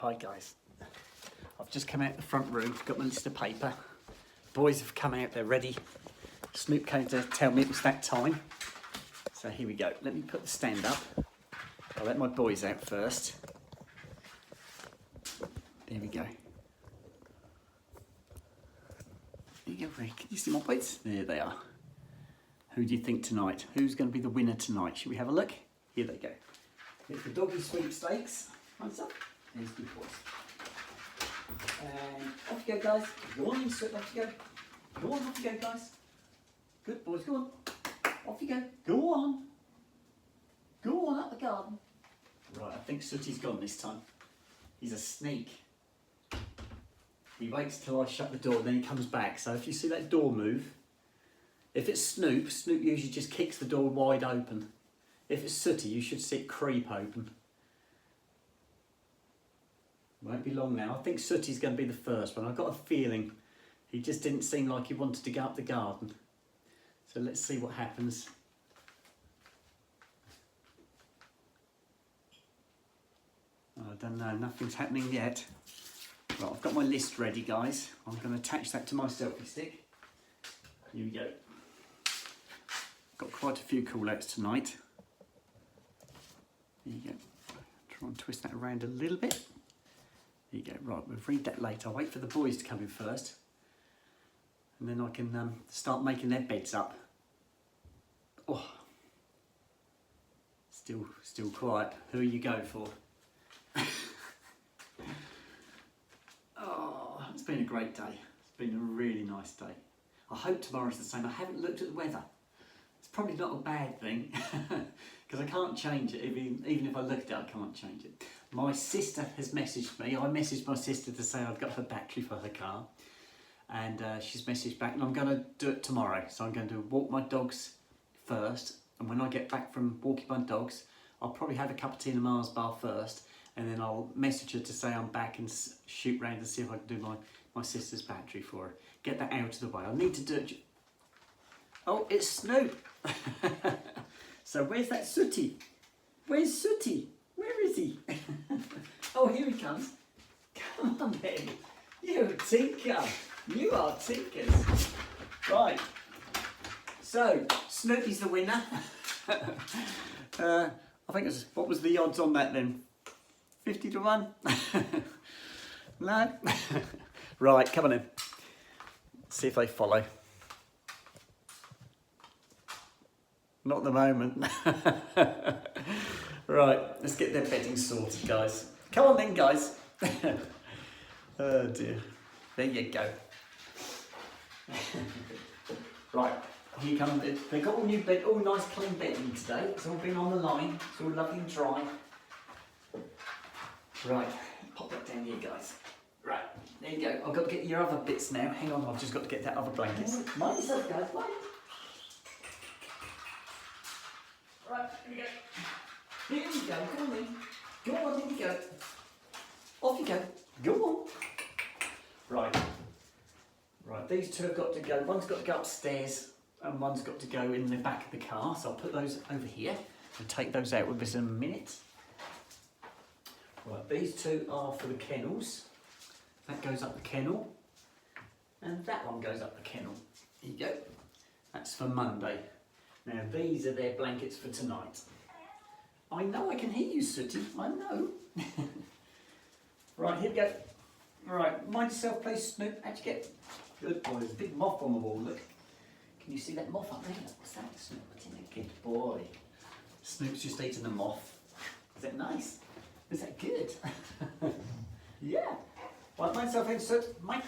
Hi guys, I've just come out the front room, got my list of paper. Boys have come out, they're ready. Snoop came to tell me it was that time. So here we go, let me put the stand up. I'll let my boys out first. There we go. There you go, Ray. Can you see my boys? There they are. Who do you think tonight? Who's going to be the winner tonight? Should we have a look? Here they go. Here's the doggy sweepstakes. Hands up. There's good boys. And off you go, guys. Go on, insert, off you go. Go on, off you go, guys. Good boys, go on. Off you go. Go on. Go on up the garden. Right, I think Sooty's gone this time. He's a sneak. He waits till I shut the door, then he comes back. So if you see that door move, if it's Snoop, Snoop usually just kicks the door wide open. If it's Sooty, you should see it creep open. Won't be long now. I think Sooty's going to be the first one. I've got a feeling he just didn't seem like he wanted to go up the garden. So let's see what happens. I don't know, nothing's happening yet. Right, I've got my list ready, guys. I'm going to attach that to my selfie stick. Here we go. Got quite a few call outs tonight. There you go. Try and twist that around a little bit. There you go. Right, we'll read that later. I'll wait for the boys to come in first. And then I can start making their beds up. Oh. Still quiet. Who are you going for? Oh, it's been a great day. It's been a really nice day. I hope tomorrow's the same. I haven't looked at the weather. It's probably not a bad thing because I can't change it. Even if I look at it, I can't change it. My sister has messaged me. I messaged my sister to say I've got her battery for her car, and she's messaged back, and I'm going to do it tomorrow. So I'm going to walk my dogs first, and when I get back from walking my dogs, I'll probably have a cup of tea and a Mars bar first, and then I'll message her to say I'm back and shoot round and see if I can do my sister's battery for her. Get that out of the way. I need to do it. Oh, it's Snoop. So where's that Sooty? Where's Sooty? Where is he? Oh, here he comes. Come on then. You tinker. You are tinkers. Right. So, Snoopy's the winner. I think what was the odds on that then? 50 to 1? No? Right, come on in. See if they follow. Not at the moment. Right, let's get their bedding sorted, guys. Come on then, guys. Oh dear. There you go. Right, here come they've got all new bed, all nice clean bedding today. It's all been on the line. It's all lovely and dry. Right, pop that down here, guys. Right, there you go. I've got to get your other bits now. Hang on, I've just got to get that other blanket. Mind yourself, guys. Mind. Right, here we go. Here we go. Come on in. Go on, here we go. Off you go. Go on. Right. Right, these two have got to go. One's got to go upstairs and one's got to go in the back of the car. So I'll put those over here and take those out with us in a minute. Right, these two are for the kennels. That goes up the kennel. And that one goes up the kennel. Here you go. That's for Monday. Now these are their blankets for tonight. I know I can hear you, Sooty. I know. Right, here we go. Right, mind yourself, please, Snoop. How'd you get? Good boy. There's a big moth on the wall. Look. Can you see that moth up there? What's that, Snoop? What's in there? Good boy. Snoop's just eating a moth. Is that nice? Is that good? Yeah. Right, mind yourself in, Soot. Mike.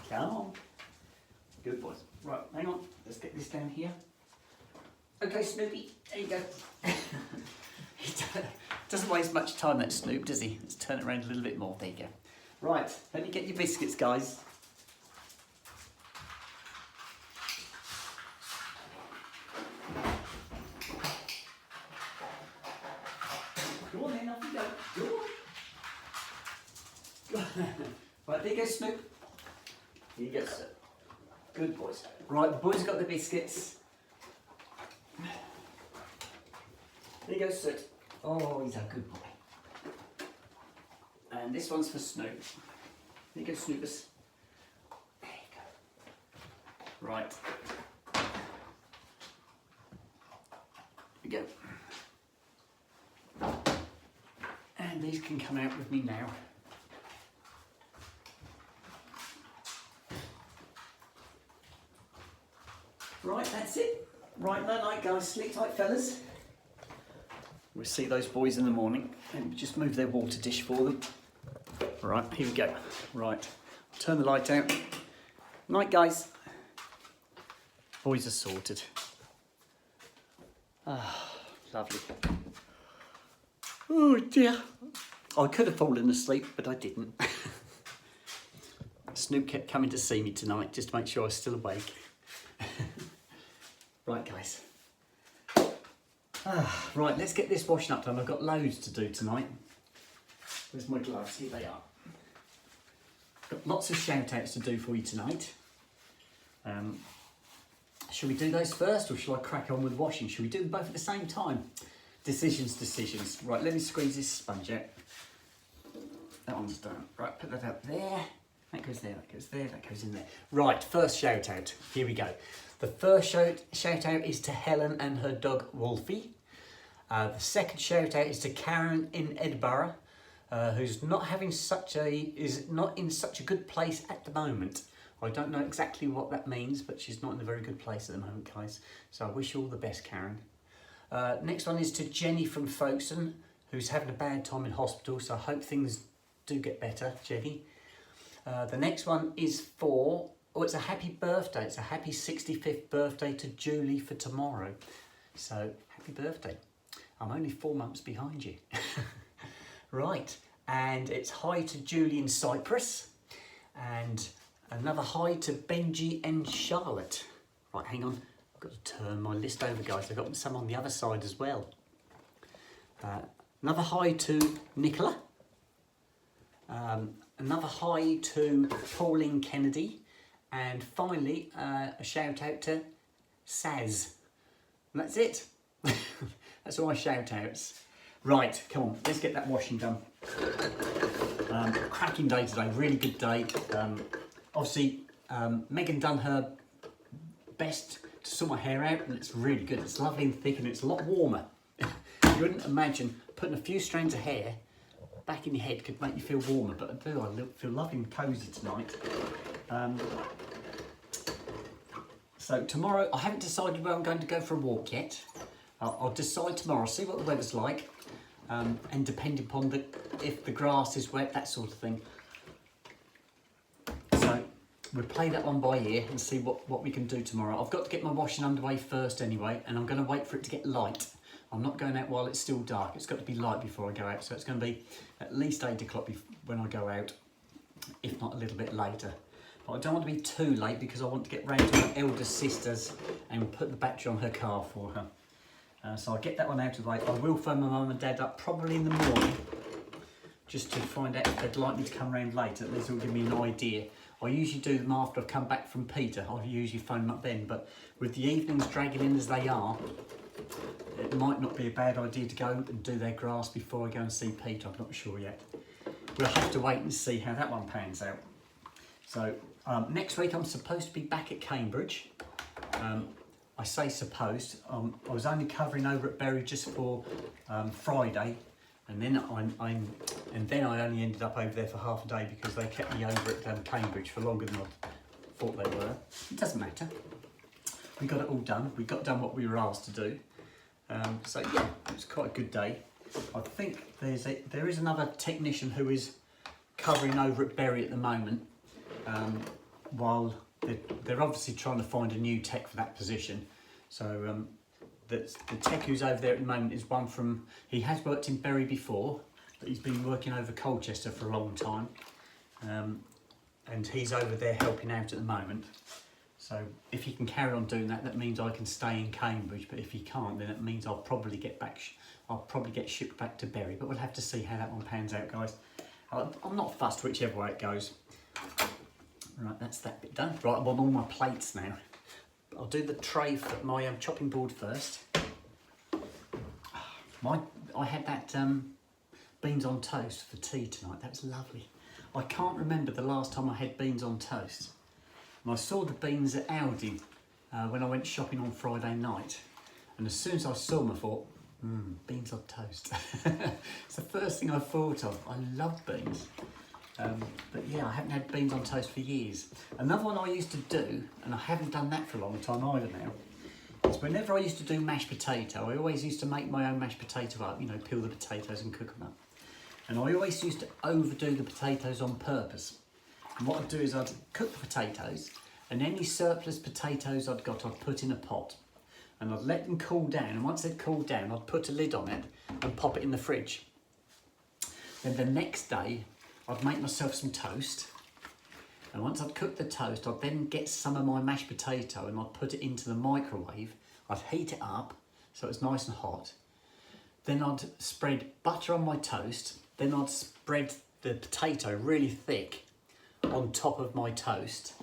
Come on. Good boys. Right, hang on. Let's get this down here. Okay, Snoopy, there you go. He doesn't waste much time, that Snoop, does he? Let's turn it around a little bit more. There you go. Right, let me get your biscuits, guys. Go on then, off you go. Go on. Right, there you go, Snoop. Here you go, sir. Good boys. Right, the boys got the biscuits. There you go, Soot. Oh, he's a good boy. And this one's for Snoop. There you go, Snoopers. There you go. Right. Here we go. And these can come out with me now. Right, that's it. Right, night night guys, sleep tight fellas. We'll see those boys in the morning and just move their water dish for them. Right, here we go. Right, turn the light out. Night guys. Boys are sorted. Ah, lovely. Oh dear. I could have fallen asleep, but I didn't. Snoop kept coming to see me tonight just to make sure I was still awake. Right guys. Right, let's get this washing up done. I've got loads to do tonight. Where's my gloves? Here they are. Got lots of shout outs to do for you tonight. Shall we do those first or shall I crack on with washing? Shall we do them both at the same time? Decisions. Right, let me squeeze this sponge out. That one's done. Right, put that up there. That goes there, that goes there, that goes in there. Right, first shout out. Here we go. The first shout out is to Helen and her dog Wolfie. The second shout out is to Karen in Edinburgh, who's not in such a good place at the moment. I don't know exactly what that means, but she's not in a very good place at the moment, guys. So I wish you all the best, Karen. Next one is to Jenny from Folkestone, who's having a bad time in hospital. So I hope things do get better, Jenny. The next one is for, it's a happy birthday. It's a happy 65th birthday to Julie for tomorrow. So happy birthday. I'm only 4 months behind you. Right, and it's hi to Julie in Cyprus. And another hi to Benji and Charlotte. Right, hang on. I've got to turn my list over, guys. I've got some on the other side as well. Another hi to Nicola. Another hi to Pauline Kennedy. And finally, a shout out to Saz. And that's it. That's all my shout outs. Right, come on, let's get that washing done. Cracking day today, really good day. Obviously, Megan done her best to sort my hair out and it's really good. It's lovely and thick and it's a lot warmer. You wouldn't imagine putting a few strands of hair back in your head could make you feel warmer, but I do. I feel lovely and cosy tonight. So tomorrow, I haven't decided where I'm going to go for a walk yet. I'll decide tomorrow, see what the weather's like, and depending upon if the grass is wet, that sort of thing. So we'll play that one by ear and see what we can do tomorrow. I've got to get my washing underway first anyway, and I'm going to wait for it to get light. I'm not going out while it's still dark. It's got to be light before I go out, so it's going to be at least 8 o'clock when I go out, if not a little bit later. But I don't want to be too late because I want to get round to my eldest sister's and put the battery on her car for her. So I'll get that one out of the way. I will phone my mum and dad up probably in the morning just to find out if they'd like me to come round later. At least it'll give me an idea. I usually do them after I've come back from Peter. I usually phone them up then, but with the evenings dragging in as they are, it might not be a bad idea to go and do their grass before I go and see Peter. I'm not sure yet. We'll have to wait and see how that one pans out. So next week I'm supposed to be back at Cambridge. I say supposed. I was only covering over at Bury just for Friday, and then I only ended up over there for half a day because they kept me over at Cambridge for longer than I thought they were. It doesn't matter. We got it all done. We got done what we were asked to do. So yeah, it was quite a good day. I think there is another technician who is covering over at Bury at the moment, while they're obviously trying to find a new tech for that position. So the tech who's over there at the moment is one from, he has worked in Bury before, but he's been working over Colchester for a long time. And he's over there helping out at the moment. So if he can carry on doing that, that means I can stay in Cambridge. But if he can't, then it means I'll probably get shipped back to Bury. But we'll have to see how that one pans out, guys. I'm not fussed whichever way it goes. Right, that's that bit done. Right, I'm on all my plates now. I'll do the tray for my chopping board first. I had that beans on toast for tea tonight. That was lovely. I can't remember the last time I had beans on toast. And I saw the beans at Aldi when I went shopping on Friday night. And as soon as I saw them, I thought, beans on toast. It's the first thing I thought of. I love beans. But yeah, I haven't had beans on toast for years. Another one I used to do, and I haven't done that for a long time either now, is whenever I used to do mashed potato, I always used to make my own mashed potato up, you know, peel the potatoes and cook them up. And I always used to overdo the potatoes on purpose. And what I'd do is I'd cook the potatoes, and any surplus potatoes I'd got, I'd put in a pot. And I'd let them cool down, and once they'd cooled down, I'd put a lid on it and pop it in the fridge. Then the next day, I'd make myself some toast. And once I'd cooked the toast, I'd then get some of my mashed potato and I'd put it into the microwave. I'd heat it up so it's nice and hot. Then I'd spread butter on my toast. Then I'd spread the potato really thick on top of my toast.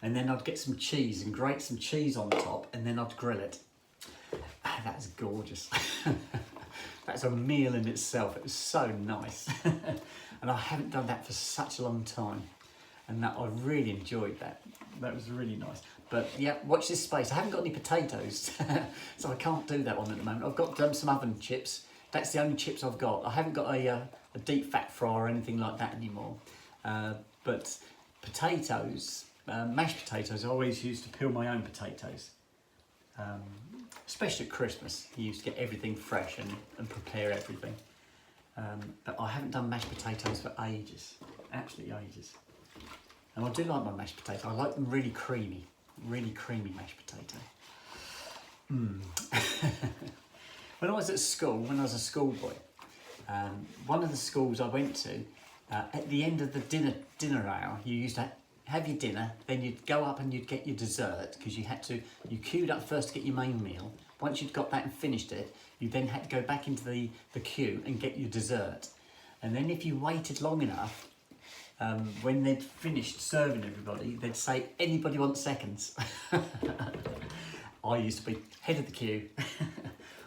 And then I'd get some cheese and grate some cheese on top, and then I'd grill it. That's gorgeous. That's a meal in itself. It was so nice. And I haven't done that for such a long time. And that I really enjoyed that. That was really nice. But yeah, watch this space. I haven't got any potatoes, so I can't do that one at the moment. I've got some oven chips. That's the only chips I've got. I haven't got a deep fat fryer or anything like that anymore. But potatoes, mashed potatoes, I always used to peel my own potatoes. Especially at Christmas, you used to get everything fresh and prepare everything. But I haven't done mashed potatoes for ages, absolutely ages. And I do like my mashed potato. I like them really creamy mashed potato. When I was at school, when I was a schoolboy, one of the schools I went to, at the end of the dinner hour, you used to have your dinner, then you'd go up and you'd get your dessert, because you queued up first to get your main meal. Once you'd got that and finished it, you then had to go back into the queue and get your dessert. And then if you waited long enough, when they'd finished serving everybody, they'd say, anybody want seconds? I used to be head of the queue.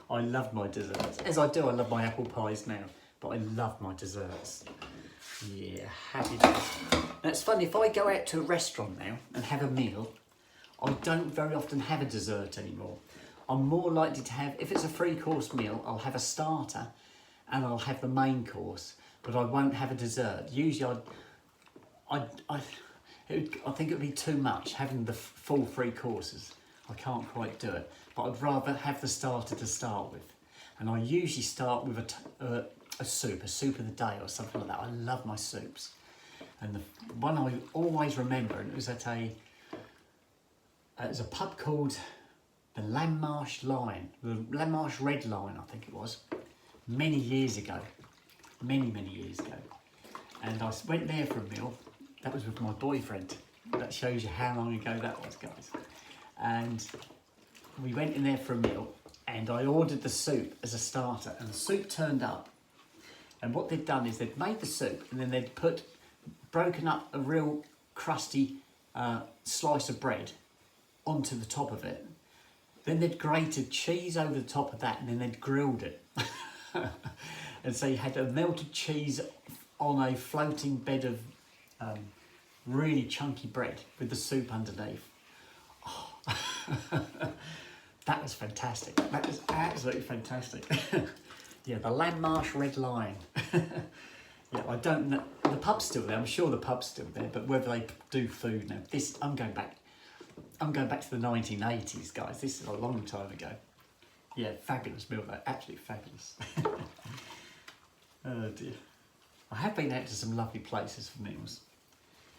I loved my desserts. As I do, I love my apple pies now, but I love my desserts. Yeah, happy days. Now it's funny, if I go out to a restaurant now and have a meal, I don't very often have a dessert anymore. I'm more likely to have, if it's a 3-course meal, I'll have a starter and I'll have the main course, but I won't have a dessert. Usually I think it would be too much having the full 3 courses. I can't quite do it, but I'd rather have the starter to start with. And I usually start with a soup of the day or something like that. I love my soups. And the one I always remember, and it was at a pub called the Landmarsh Lion, the Landmarsh Red Lion, I think it was, many years ago. And I went there for a meal. That was with my boyfriend. That shows you how long ago that was, guys. And we went in there for a meal, and I ordered the soup as a starter, and the soup turned up. And what they'd done is they'd made the soup, and then they'd broken up a real crusty slice of bread onto the top of it. Then they'd grated cheese over the top of that, and then they'd grilled it. And so you had a melted cheese on a floating bed of really chunky bread with the soup underneath. Oh. That was fantastic. That was absolutely fantastic. Yeah, the Landmarsh Red Lion. Yeah, I don't know. The pub's still there. I'm sure the pub's still there, but whether they do food now, I'm going back to the 1980s, guys. This is a long time ago. Yeah, fabulous meal though. Absolutely fabulous. Oh dear. I have been out to some lovely places for meals.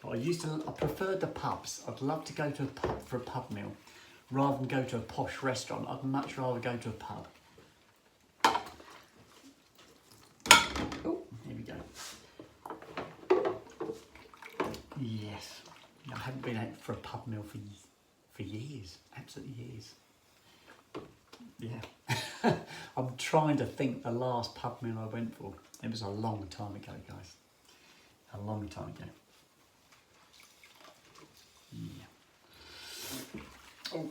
But I preferred the pubs. I'd love to go to a pub for a pub meal rather than go to a posh restaurant. I'd much rather go to a pub. Oh, here we go. Yes. I haven't been out for a pub meal for years. Absolutely years. Yeah. I'm trying to think the last pub meal I went for. It was a long time ago, guys. A long time ago. Yeah. Oh,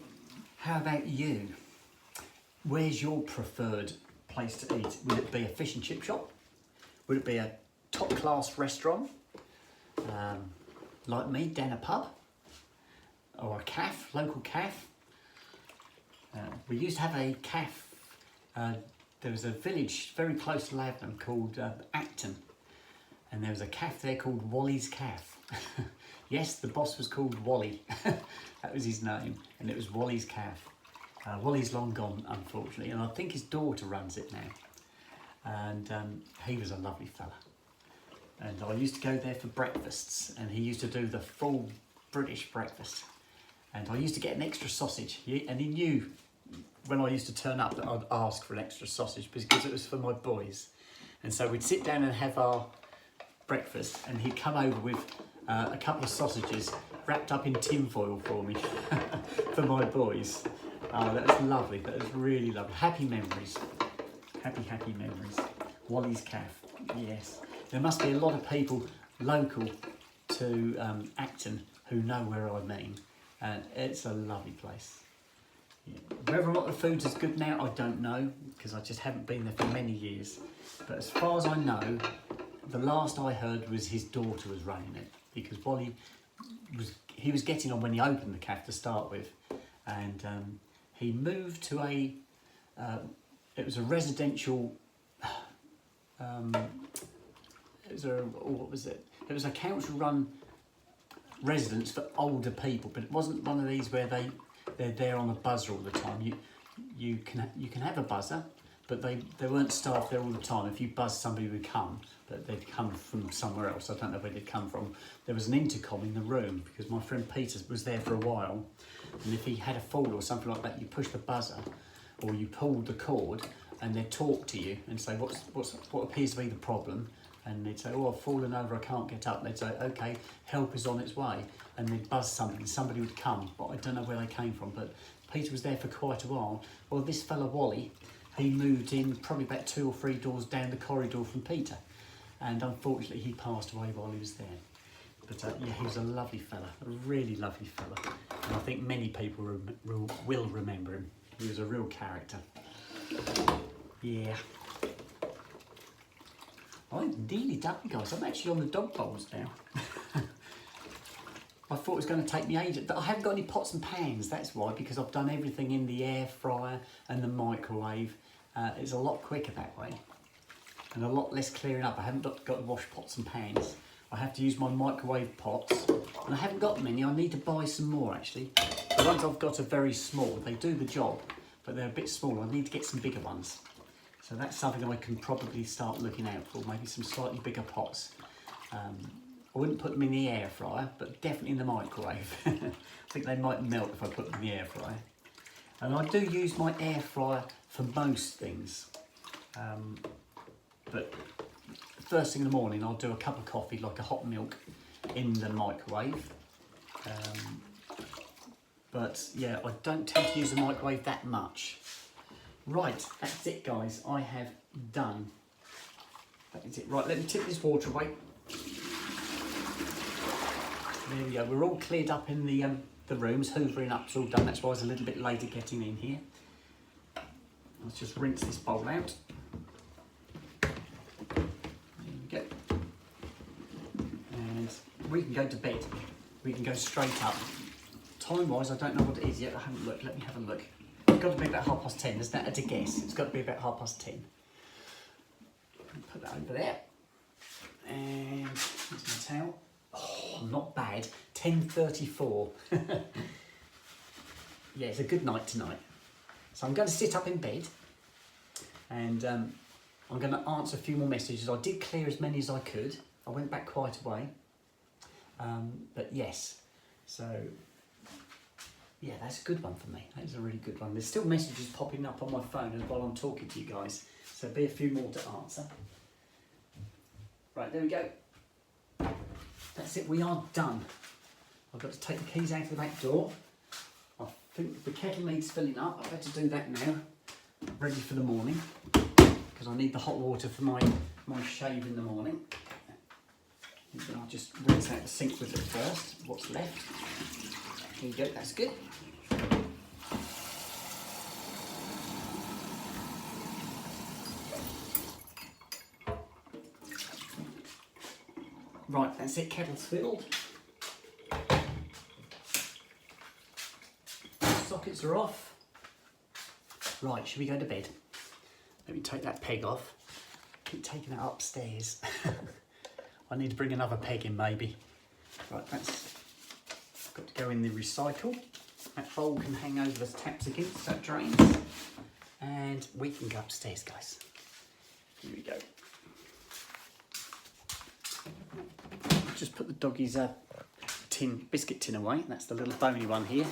how about you? Where's your preferred place to eat? Will it be a fish and chip shop? Would it be a top class restaurant, like me, down a pub, or a cafe, local cafe? We used to have a cafe. There was a village very close to Lavenham called Acton, and there was a cafe there called Wally's Cafe. Yes, the boss was called Wally. That was his name, and it was Wally's Cafe. Wally's long gone, unfortunately, and I think his daughter runs it now. And he was a lovely fella. And I used to go there for breakfasts, and he used to do the full British breakfast. And I used to get an extra sausage, and he knew when I used to turn up that I'd ask for an extra sausage because it was for my boys. And so we'd sit down and have our breakfast, and he'd come over with a couple of sausages wrapped up in tin foil for me, for my boys. Oh, that was lovely, that was really lovely. Happy memories, happy memories. Wally's Cafe, yes. There must be a lot of people local to Acton who know where I mean. It's a lovely place. Yeah. Whether or not the food's as good now, I don't know, because I just haven't been there for many years. But as far as I know, the last I heard was his daughter was running it, because Wally was getting on when he opened the cafe to start with, and he moved to a it was a residential what was it? It was a council-run residence for older people, but it wasn't one of these where they're there on a buzzer all the time. You can have a buzzer, but they weren't staffed there all the time. If you buzzed, somebody would come, but they'd come from somewhere else. I don't know where they'd come from. There was an intercom in the room because my friend Peter was there for a while, and if he had a fall or something like that, you push the buzzer or you pulled the cord, and they'd talk to you and say what appears to be the problem. And they'd say, oh, I've fallen over, I can't get up. And they'd say, okay, help is on its way. And they'd buzz something, somebody would come, but I don't know where they came from. But Peter was there for quite a while. Well, this fella, Wally, he moved in probably about 2 or 3 doors down the corridor from Peter. And unfortunately, he passed away while he was there. But yeah, he was a lovely fella, a really lovely fella. And I think many people will remember him. He was a real character. Yeah. I'm nearly done, guys. I'm actually on the dog bowls now. I thought it was going to take me ages, but I haven't got any pots and pans. That's why, because I've done everything in the air fryer and the microwave. It's a lot quicker that way, and a lot less clearing up. I haven't got to wash pots and pans. I have to use my microwave pots, and I haven't got many. I need to buy some more actually. The ones I've got are very small. They do the job, but they're a bit small. I need to get some bigger ones. So that's something I can probably start looking out for, maybe some slightly bigger pots. I wouldn't put them in the air fryer, but definitely in the microwave. I think they might melt if I put them in the air fryer. And I do use my air fryer for most things. But first thing in the morning, I'll do a cup of coffee, like a hot milk, in the microwave. But yeah, I don't tend to use the microwave that much. Right, that's it guys, I have done. That is it. Right, let me tip this water away. There we go, we're all cleared up in the rooms, hoovering up's all done, that's why I was a little bit later getting in here. Let's just rinse this bowl out. There we go. And we can go to bed. We can go straight up. Time-wise, I don't know what it is yet, I haven't looked, let me have a look. It's got to be about 10:30, isn't that a guess? It's got to be about 10:30. Put that over there. And here's my towel. Oh, not bad. 10:34. Yeah, it's a good night tonight. So I'm going to sit up in bed, and I'm going to answer a few more messages. I did clear as many as I could. I went back quite a way. But yes, so yeah, that's a good one for me. That is a really good one. There's still messages popping up on my phone while I'm talking to you guys, so there'll be a few more to answer. Right, there we go. That's it, we are done. I've got to take the keys out of the back door. I think the kettle needs filling up. I've had to do that now, ready for the morning, because I need the hot water for my shave in the morning. And then I'll just rinse out the sink with it first, what's left. Here you go, that's good. that's it, kettle's filled. Sockets are off. Right, should we go to bed? Let me take that peg off. Keep taking it upstairs. I need to bring another peg in maybe. Right, that's got to go in the recycle. That bowl can hang over the taps against that drains. And we can go upstairs, guys. Here we go. Just put the doggies' biscuit tin away. That's the little bony one here.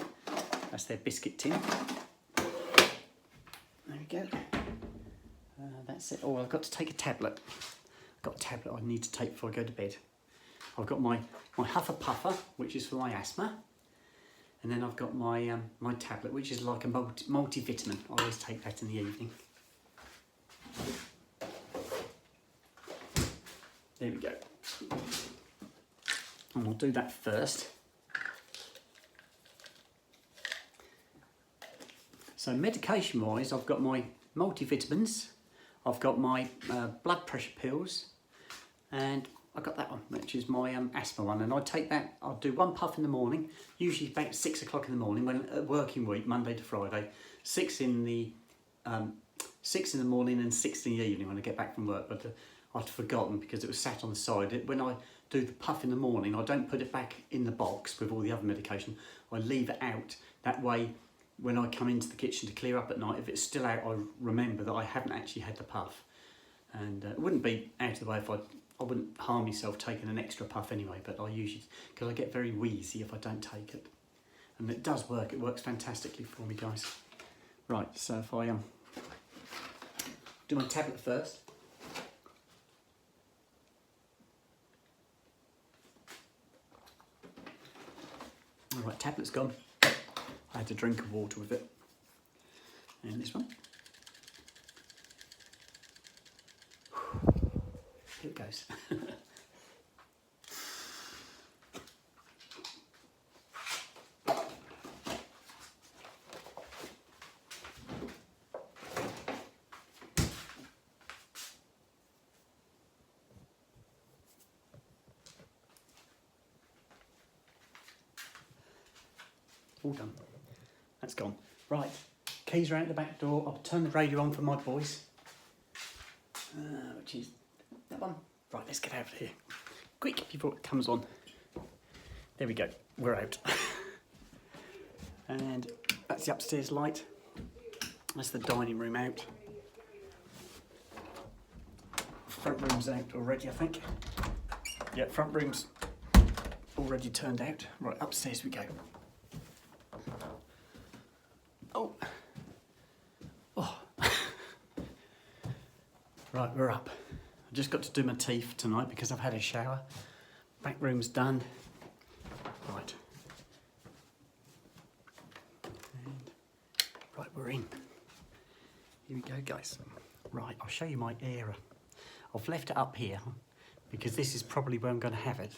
That's their biscuit tin. There we go. That's it. Oh, I've got to take a tablet. I've got a tablet I need to take before I go to bed. I've got my Huffer Puffer, which is for my asthma. And then I've got my my tablet, which is like a multivitamin. I always take that in the evening. There we go. And I'll do that first. So medication wise, I've got my multivitamins, I've got my blood pressure pills, and I've got that one, which is my asthma one. And I take that, I'll do one puff in the morning, usually about 6 o'clock in the morning, when working week, Monday to Friday, 6 in the morning and 6 in the evening when I get back from work. But I'd forgotten because it was sat on the side. When I do the puff in the morning, I don't put it back in the box with all the other medication. I leave it out. That way, when I come into the kitchen to clear up at night, if it's still out, I remember that I haven't actually had the puff. And it wouldn't be out of the way if I wouldn't harm myself taking an extra puff anyway, but I usually, because I get very wheezy if I don't take it. And it does work, it works fantastically for me, guys. Right, so if I do my tablet first. All right, tablet's gone. I had a drink of water with it. And this one. Here it goes. All done. That's gone. Right, keys are out the back door. I'll turn the radio on for my boys. Which is that one. Right, let's get out of here. Quick, before it comes on. There we go, we're out. And that's the upstairs light. That's the dining room out. Front room's out already, I think. Yeah, front room's already turned out. Right, upstairs we go. Oh. Oh. Right, we're up. I've just got to do my teeth tonight because I've had a shower. Back room's done. Right. And right, we're in. Here we go, guys. Right, I'll show you my area. I've left it up here because this is probably where I'm going to have it.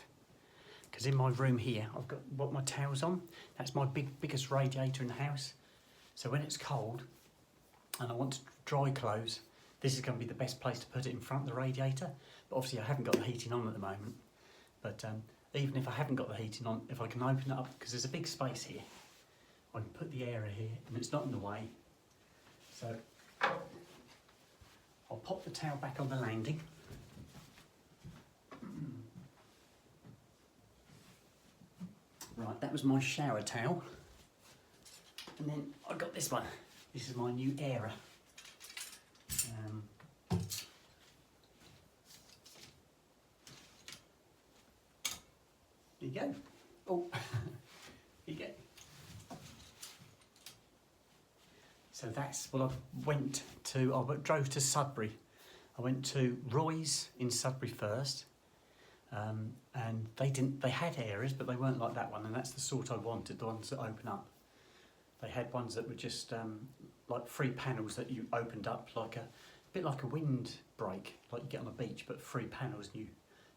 Because in my room here, I've got my towels on. That's my biggest radiator in the house. So when it's cold and I want to dry clothes, this is going to be the best place to put it in front of the radiator. But obviously I haven't got the heating on at the moment. But even if I haven't got the heating on, if I can open it up, because there's a big space here, I can put the area here and it's not in the way. So I'll pop the towel back on the landing. Right, that was my shower towel. And then I got this one. This is my new era. There you go. Oh, here you go. So that's what I drove to Sudbury. I went to Roy's in Sudbury first. And they had areas, but they weren't like that one. And that's the sort I wanted, the ones that open up. They had ones that were just like 3 panels that you opened up, like a bit like a wind break, like you get on a beach, but 3 panels, and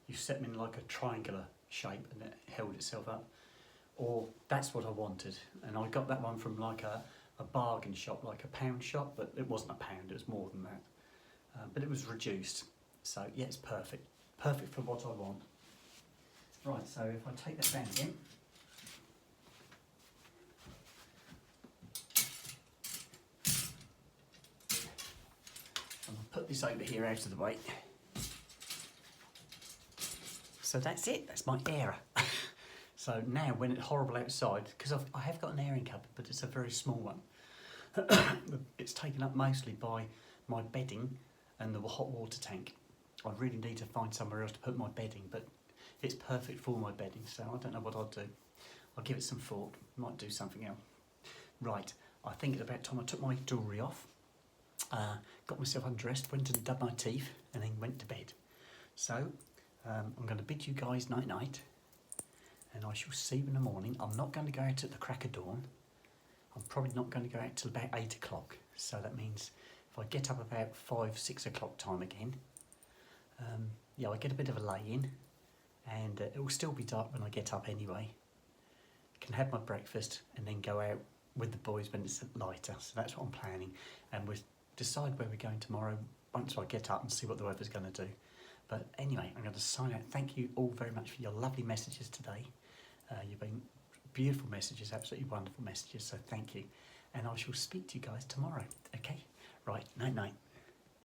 you set them in like a triangular shape, and it held itself up. Or that's what I wanted, and I got that one from like a bargain shop, like a pound shop, but it wasn't a pound, it was more than that. But it was reduced, so yeah, it's perfect for what I want. Right, so if I take that down again. And I'll put this over here out of the way. So that's it, that's my airer. So now when it's horrible outside, because I have got an airing cupboard, but it's a very small one. It's taken up mostly by my bedding and the hot water tank. I really need to find somewhere else to put my bedding, but it's perfect for my bedding, so I don't know what I'll do. I'll give it some thought, might do something else. Right, I think it's about time I took my jewellery off, got myself undressed, went and done my teeth, and then went to bed. So, I'm going to bid you guys night-night, and I shall see you in the morning. I'm not going to go out at the crack of dawn. I'm probably not going to go out till about 8 o'clock. So that means if I get up about 5, 6 o'clock time again, yeah, I get a bit of a lay-in, and it will still be dark when I get up anyway. Can have my breakfast and then go out with the boys when it's lighter. So that's what I'm planning, and we'll decide where we're going tomorrow once I get up and see what the weather's going to do. But anyway, I'm going to sign out. Thank you all very much for your lovely messages today. You've been beautiful messages, absolutely wonderful messages, so thank you. And I shall speak to you guys tomorrow, okay? Right, night-night.